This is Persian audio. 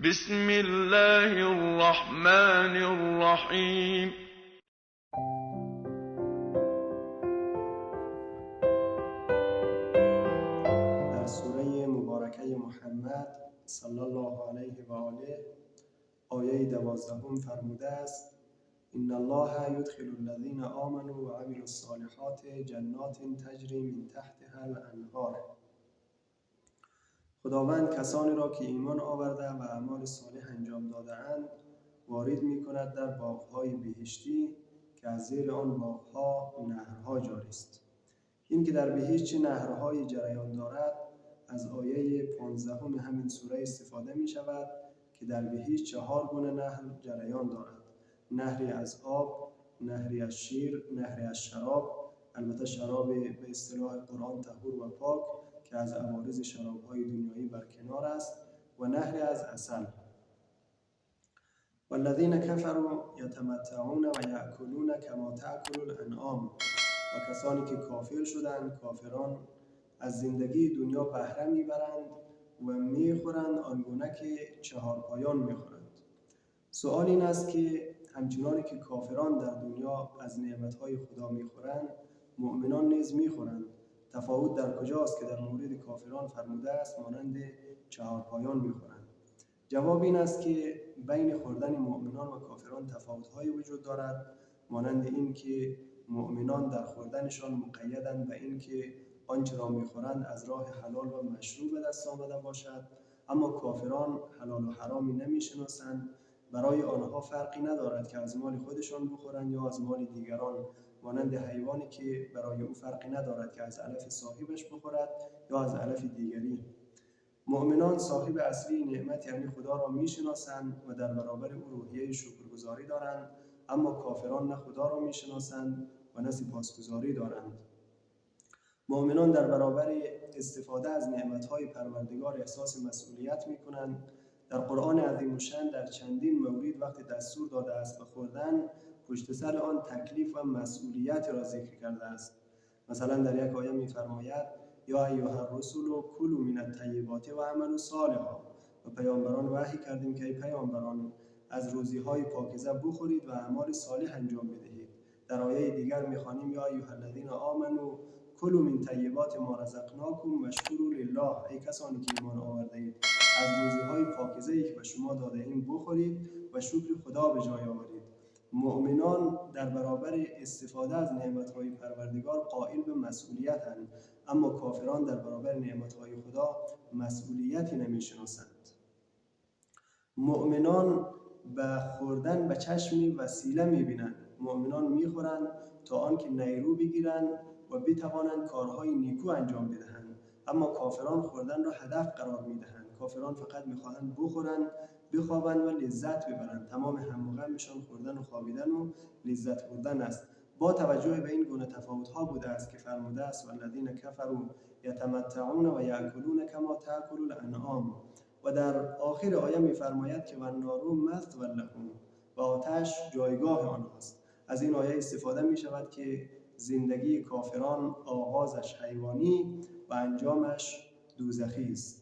بسم الله الرحمن الرحیم. در سوره مبارکه محمد صلی الله علیه و آله آیه 12 فرموده است: ان الله يدخل الذين آمنوا وعملوا الصالحات جنات تجری من تحتها الانهار. خداوند کسانی را که ایمان آورده و اعمال صالح انجام داده‌اند وارد می‌کند در باغ‌های بهشتی که از زیر آن باغ‌ها نهرها جاری است. این که در بهشت چه نهرهای جریان دارد از آیه 15 همین سوره استفاده می شود که در بهشت 4 گونه نهر جریان دارد: نهری از آب، نهری از شیر، نهری از شراب، البته شراب به اصطلاح قرآن طهور و پاک که از عوارض شراب‌های دنیایی برکنار است، و نهری از عسل. والذین کفروا یتمتعون و یأکلون کما تأکل الانعام. و کسانی که کافر شدند، کافران، از زندگی دنیا بهره میبرند و میخورند آنگونه که چهارپایان میخورند. سوال این است که همچنانی که کافران در دنیا از نعمتهای خدا میخورند، مؤمنان نیز میخورند. تفاوت در کجاست که در مورد کافران فرموده است مانند چهارپایان میخورند؟ جواب این است که بین خوردن مؤمنان و کافران تفاوت‌های وجود دارد، مانند این که مؤمنان در خوردنشان مقیدند به این که آنچه را می‌خورند از راه حلال و مشروع به دست آمده باشد، اما کافران حلال و حرامی نمی‌شناسند. برای آنها فرقی ندارد که از مال خودشان بخورند یا از مال دیگران، مانند حیوانی که برای او فرقی ندارد که از علف صاحبش بخورد یا از علف دیگری. مؤمنان صاحب اصلی نعمت یعنی خدا را میشناسند و در برابر او روحیه شکرگزاری دارند، اما کافران نه خدا را میشناسند و نه سپاسگزاری دارند. مؤمنان در برابر استفاده از نعمتهای پروردگار احساس مسئولیت میکنند. در قرآن عظیم الشأن در چندین مورد وقتی دستور داده است به خوردن، پشت سر آن تکلیف و مسئولیت را ذکر کرده است. مثلا در یک آیه میفرماید: یا ایها الرسل کلوا من الطیبات و اعملوا صالحا. و پیامبران وحی کردیم که ای پیامبران از روزی‌های پاکیزه بخورید و اعمال صالح انجام بدهید. در آیه دیگر می‌خوانیم: یا ایها الذین آمنوا کلوا من طیبات ما رزقناکم واشکروا لله. ای کسانی که ایمان آورده اید از روزی‌های پاکیزه‌ای که به شما داده ایم بخورید و شکر خدا به جای آورید. مؤمنان در برابر استفاده از نعمت‌های پروردگار قائل به مسئولیت‌اند، اما کافران در برابر نعمت‌های خدا مسئولیتی نمی‌شناسند. مؤمنان به خوردن به چشم وسیله می‌بینند. مؤمنان می‌خورند تا آنکه نیرو بگیرند و بتوانند کارهای نیکو انجام بدهند، اما کافران خوردن را هدف قرار می‌دهند. کافران فقط می‌خواهند بخورند، بخوابند و لذت ببرند. تمام هم و غمشان خوردن و خوابیدن و لذت بردن است. با توجه به این گونه تفاوت‌ها بوده است که فرموده است: والذین کفروا یتمتعون و یأکلون کما تأکل الانعام. و در آخر آیه می‌فرماید که والنار مثوی لهم، و آتش جایگاه آنهاست. از این آیه استفاده می‌شود که زندگی کافران آغازش حیوانی و انجامش دوزخی است.